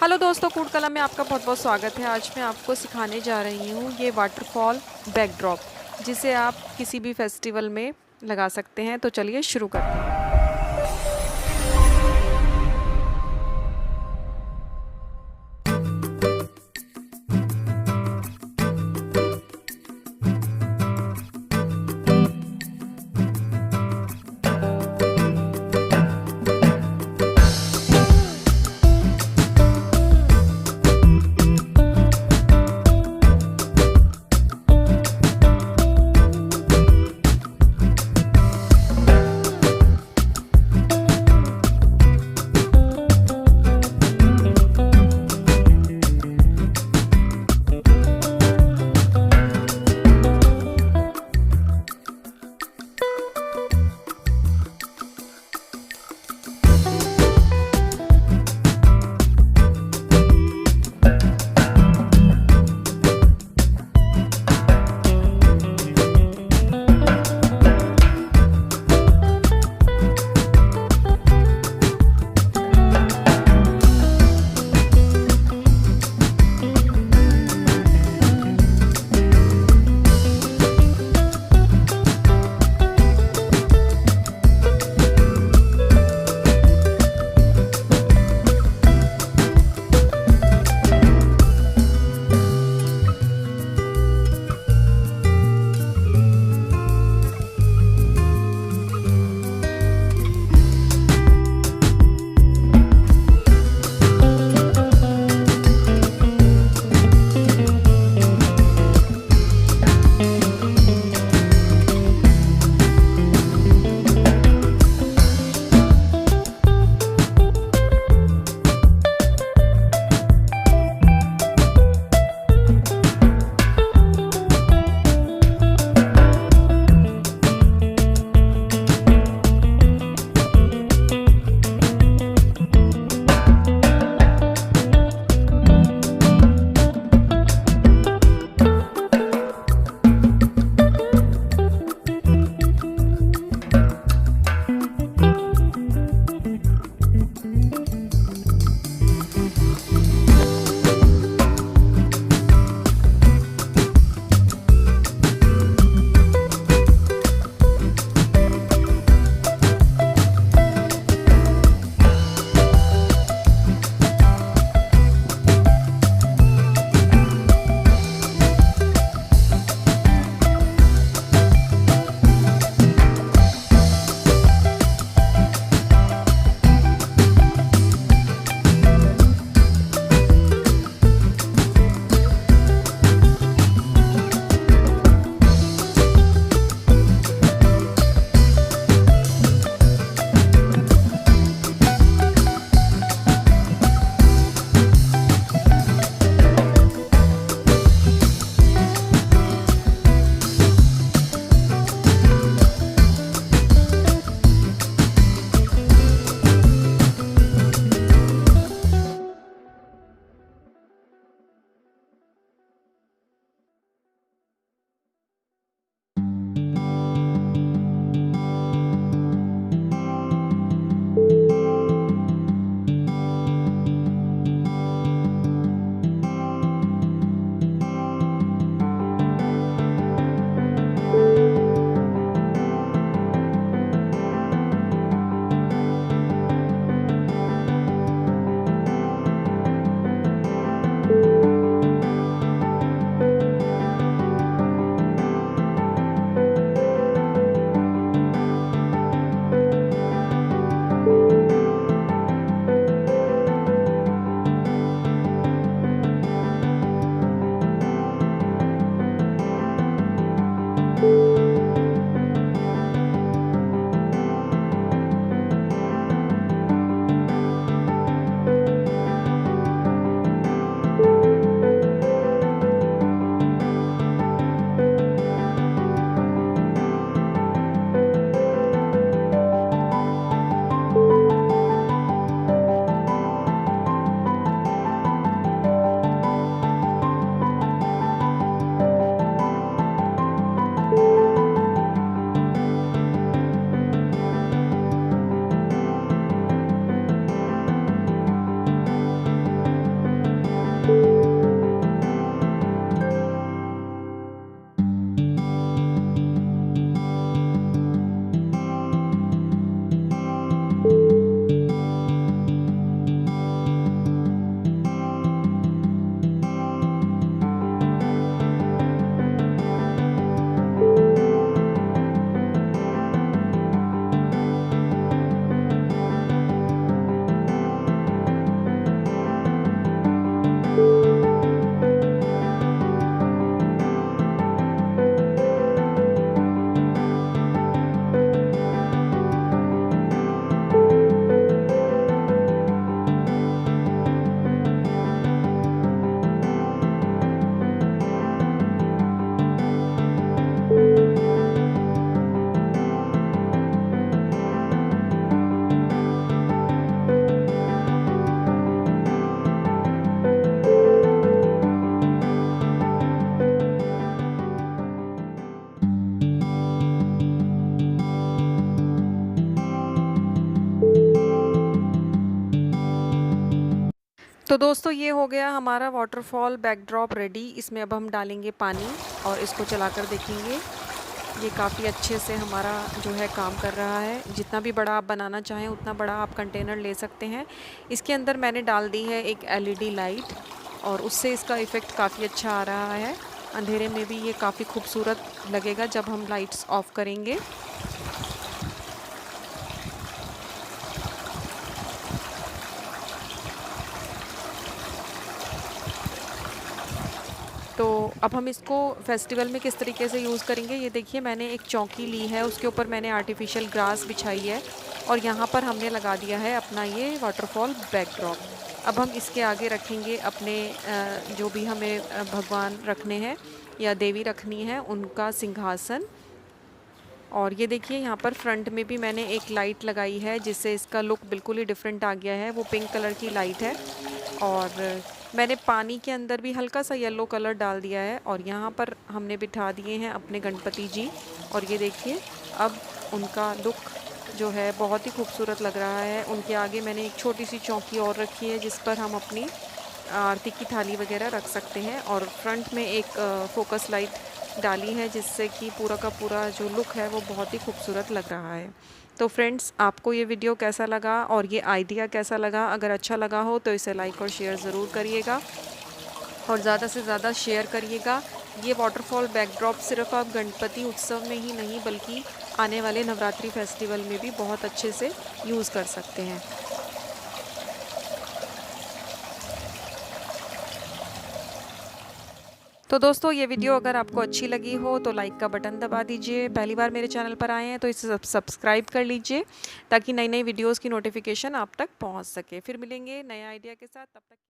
Hello दोस्तों, कोodkala में आपका बहुत बहुत स्वागत है। आज मैं आपको सिखाने जा रही हूँ ये वाटरफॉल बैकड्रॉप, जिसे आप किसी भी फेस्टिवल में लगा सकते हैं। तो चलिए शुरू करते हैं। तो दोस्तों ये हो गया हमारा वाटरफॉल बैकड्रॉप रेडी। इसमें अब हम डालेंगे पानी और इसको चलाकर देखेंगे। ये काफ़ी अच्छे से हमारा जो है काम कर रहा है। जितना भी बड़ा आप बनाना चाहें उतना बड़ा आप कंटेनर ले सकते हैं। इसके अंदर मैंने डाल दी है एक एलईडी लाइट और उससे इसका इफ़ेक्ट काफ़ी अच्छा आ रहा है। अंधेरे में भी ये काफ़ी खूबसूरत लगेगा जब हम लाइट्स ऑफ करेंगे। तो अब हम इसको फेस्टिवल में किस तरीके से यूज़ करेंगे, ये देखिए मैंने एक चौकी ली है, उसके ऊपर मैंने आर्टिफिशियल ग्रास बिछाई है और यहाँ पर हमने लगा दिया है अपना ये वाटरफॉल बैकड्रॉप। अब हम इसके आगे रखेंगे अपने जो भी हमें भगवान रखने हैं या देवी रखनी है उनका सिंहासन। और ये देखिए यहाँ पर फ्रंट में भी मैंने एक लाइट लगाई है जिससे इसका लुक बिल्कुल ही डिफरेंट आ गया है। वो पिंक कलर की लाइट है और मैंने पानी के अंदर भी हल्का सा येलो कलर डाल दिया है और यहाँ पर हमने बिठा दिए हैं अपने गणपति जी। और ये देखिए अब उनका लुक जो है बहुत ही खूबसूरत लग रहा है। उनके आगे मैंने एक छोटी सी चौकी और रखी है जिस पर हम अपनी आरती की थाली वगैरह रख सकते हैं और फ्रंट में एक फोकस लाइट डाली है जिससे कि पूरा का पूरा जो लुक है वो बहुत ही खूबसूरत लग रहा है। तो फ्रेंड्स आपको ये वीडियो कैसा लगा और ये आइडिया कैसा लगा? अगर अच्छा लगा हो तो इसे लाइक और शेयर ज़रूर करिएगा और ज़्यादा से ज़्यादा शेयर करिएगा। ये वाटरफॉल बैकड्रॉप सिर्फ आप गणपति उत्सव में ही नहीं बल्कि आने वाले नवरात्रि फेस्टिवल में भी बहुत अच्छे से यूज़ कर सकते हैं। तो दोस्तों ये वीडियो अगर आपको अच्छी लगी हो तो लाइक का बटन दबा दीजिए। पहली बार मेरे चैनल पर आए हैं तो इसे सब्सक्राइब कर लीजिए ताकि नई नई वीडियोस की नोटिफिकेशन आप तक पहुंच सके। फिर मिलेंगे नए आइडिया के साथ, तब तक